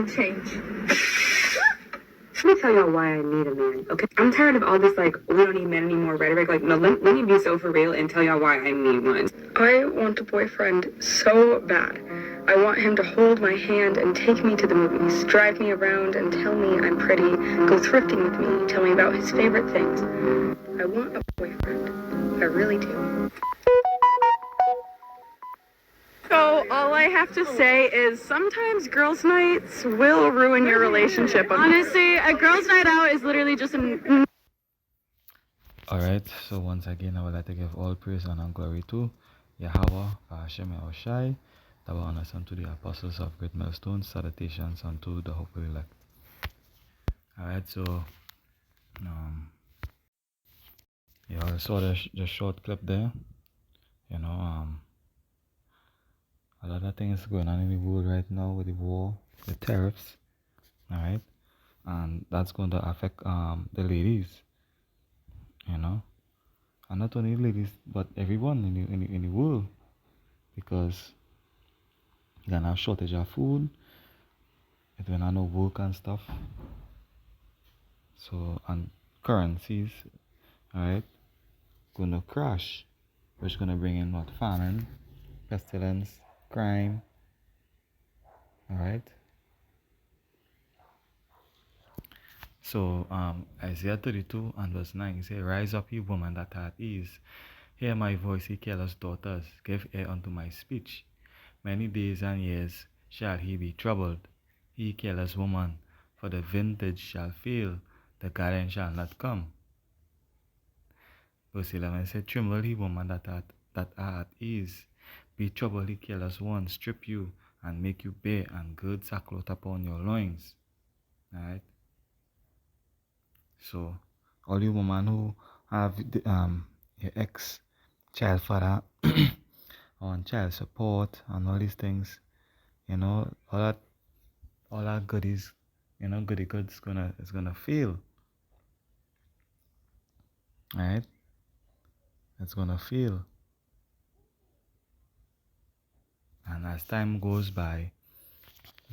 gonna change. Let me tell y'all why I need a man, okay? I'm tired of all this, like, we don't need men anymore rhetoric. Like, no, let me be so for real and tell y'all why I need one. I want a boyfriend so bad. I want him to hold my hand and take me to the movies, drive me around and tell me I'm pretty, go thrifting with me, tell me about his favorite things. I want a boyfriend. I really do. So all I have to say is sometimes girls' nights will ruin your relationship. Honestly, a girls' night out is literally just an... Alright, so once again, I would like to give all praise and glory to Yahweh, Hashem, Yahushai, the honors unto the apostles of great milestones, salutations unto the hopeful elect. Alright, so, you all saw the short clip there. You know, a lot of things going on in the world right now with the war, the tariffs, alright, and that's going to affect the ladies, you know, and not only ladies but everyone in the world, because you're gonna have shortage of food, it will not no work and stuff. So and currencies, alright, gonna crash, which gonna bring in what famine, pestilence, crime, alright. So Isaiah 32 and verse 9 say, Rise up, ye woman that art at ease. Hear my voice, ye careless daughters. Give ear unto my speech. Many days and years shall he be troubled, ye careless woman, for the vintage shall fail, the garden shall not come. Verse 11 say, Tremble, ye woman that art at ease. Be troubled, ye careless one. Strip you and make you bare, and gird sackcloth upon your loins. Alright. So, all you women who have your ex child father on child support and all these things, you know, all that goodies, you know, goody goods is gonna fail. Right? It's gonna fail. And as time goes by,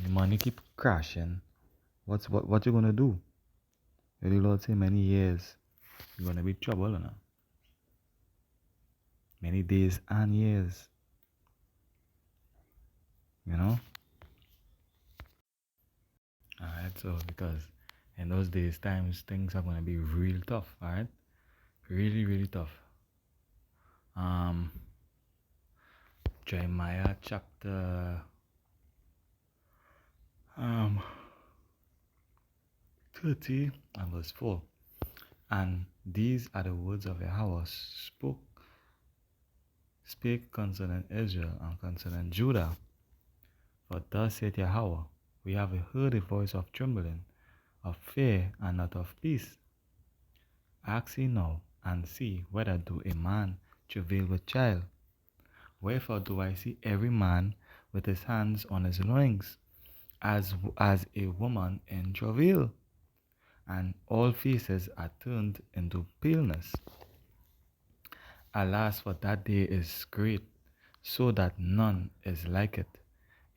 the money keep crashing. What you gonna do? The Lord say many years you're gonna be trouble, you know? Many days and years. You know? Alright, so because in those days times things are gonna be real tough, alright? Really, really tough. Jeremiah chapter 30 and verse 4. And these are the words of Yahweh spake concerning Israel and concerning Judah. For thus saith Yahweh, we have heard a voice of trembling, of fear, and not of peace. Ask ye now, and see whether do a man travail with child. Wherefore do I see every man with his hands on his loins, as a woman in travail, and all faces are turned into paleness. Alas, for that day is great, so that none is like it.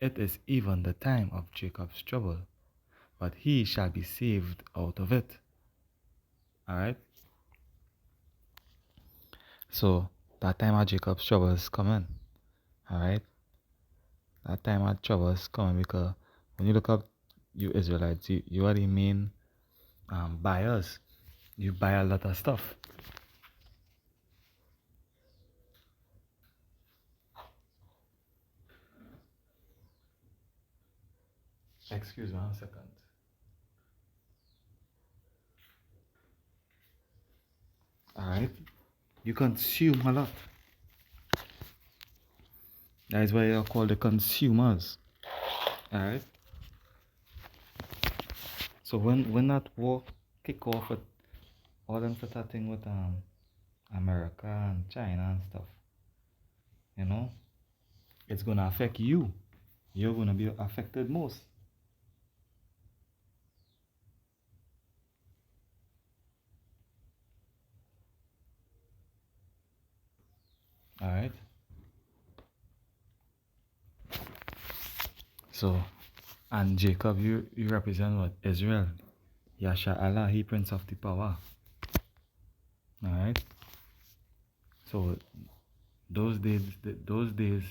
It is even the time of Jacob's trouble, but he shall be saved out of it. Alright? So, that time of Jacob's trouble is coming. Alright? That time of trouble is coming because when you look up you Israelites, you are the main buyers. You buy a lot of stuff. Excuse me 1 second. Alright? You consume a lot. That is why you are called the consumers. Alright? So when that war kick off with all them sort of thing with America and China and stuff, you know, it's gonna affect you. You're gonna be affected most. Alright? So And Jacob, you represent what? Israel. Yasha Allah, he Prince of the Power. Alright? So those days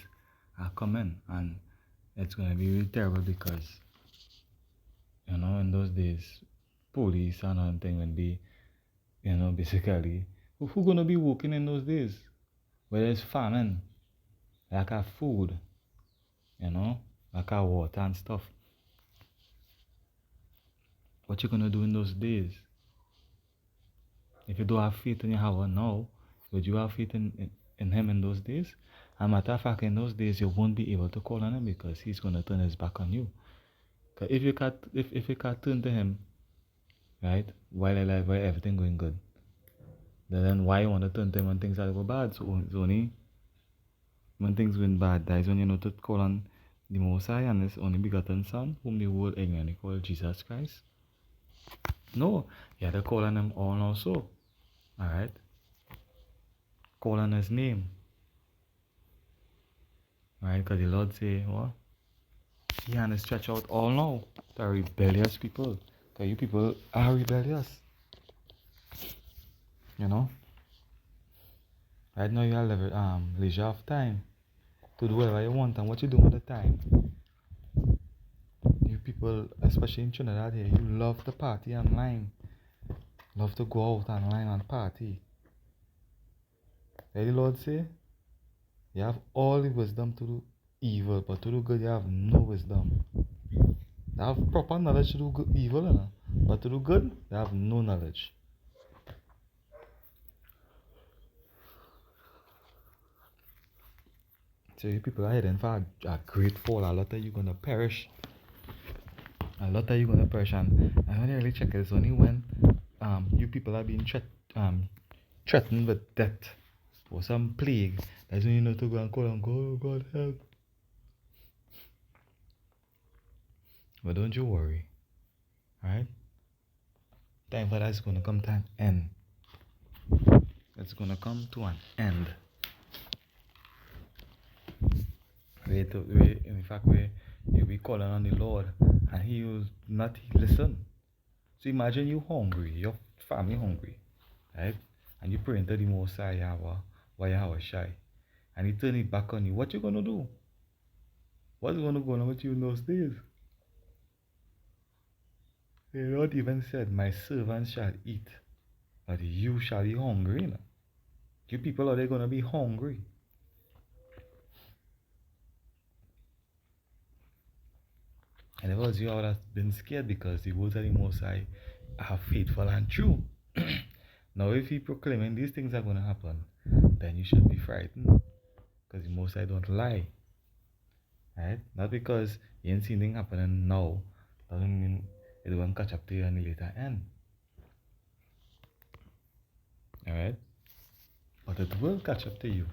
are coming, and it's gonna be really terrible because in those days police and everything will be, basically who gonna be working in those days? Where there's famine, lack of food, lack of water and stuff. What you gonna do in those days? If you don't have faith in Yahweh now, would you have faith in him in those days? As a matter of fact, in those days you won't be able to call on him because he's gonna turn his back on you. 'Cause if you can't turn to him, right, while alive, while everything going good, then why you want to turn to him when things are go bad? So it's only when things went bad, that is when you know to call on the Most High and His only begotten Son, whom the world ignorantly call Jesus Christ. No, you have to call on him all also. Alright? Call on his name. Right? Because the Lord say, what? He hand stretch out all now to rebellious people. Because you people are rebellious. Right now you have leisure of time to do whatever you want, and what you do with the time. You people, especially in Trinidad here, you love to party online. Love to go out online and party. Like the Lord say, you have all the wisdom to do evil, but to do good you have no wisdom. You have proper knowledge to do good, evil, but to do good, you have no knowledge. So you people are heading for a great fall. A lot of you gonna perish. A lot of you gonna perish, and when you really check it, it's only when you people are being threatened with death or some plague, that's when you know to go and call on God. Oh God, help. But don't you worry, right? Time for that is gonna come to an end. It's gonna come to an end. In fact, you'll be calling on the Lord, and He will not listen. So imagine you hungry, your family hungry, right? And you pray to the Most High Yahweh Shai, and He turn it back on you. What you gonna do? What's gonna go on with you in those days? The Lord even said, "My servants shall eat, but you shall be hungry." You people are they gonna be hungry. And if it was you, I would have been scared because the words of the Most High are faithful and true. Now, if He proclaiming these things are going to happen, then you should be frightened because the Most High don't lie. Right? Not because you ain't seen things happening now, doesn't mean it won't catch up to you in the later end. Alright? But it will catch up to you.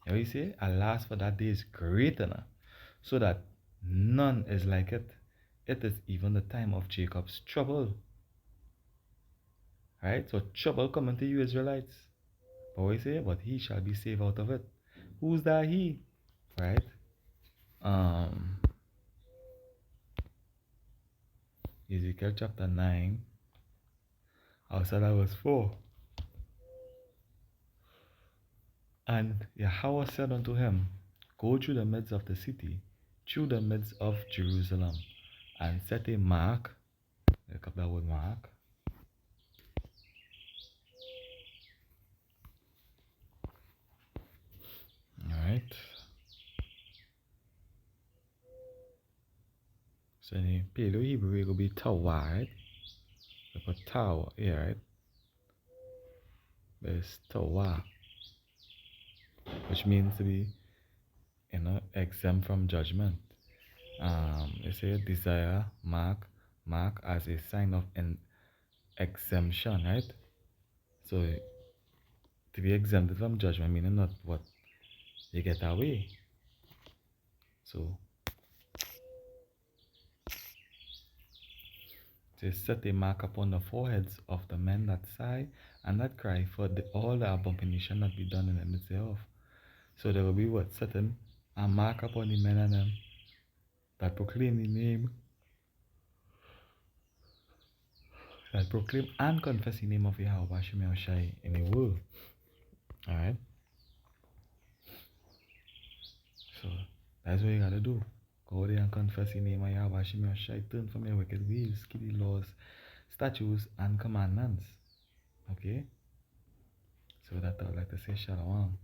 And we say, alas, for that day is great enough, so that none is like it. It is even the time of Jacob's trouble. Right? So trouble coming to you, Israelites. But we say, but he shall be saved out of it. Who's that he? Right? Ezekiel chapter 9. Also that was 4. And Yahweh said unto him, go through the midst of the city, through the midst of Jerusalem, and set a mark. Look up that word mark. Alright. So in the Paleo Hebrew it will be tower, right? We put tower here, right? There's tower, which means to be exempt from judgment. They say desire mark as a sign of an exemption, right? So to be exempted from judgment meaning not what you get away. So they set a mark upon the foreheads of the men that sigh and that cry for all the abomination that be done in the midst thereof. So there will be what? Setting a mark upon the men and them that proclaim the name, that proclaim and confess the name of Yahweh Hashem Yahushai in the world. Alright? So that's what you gotta do. Go there and confess the name of Yahweh Hashem Yahushai. Turn from your wicked ways. Keep the laws, statutes, and commandments. Okay? So that's all I'd like to say. Shalom.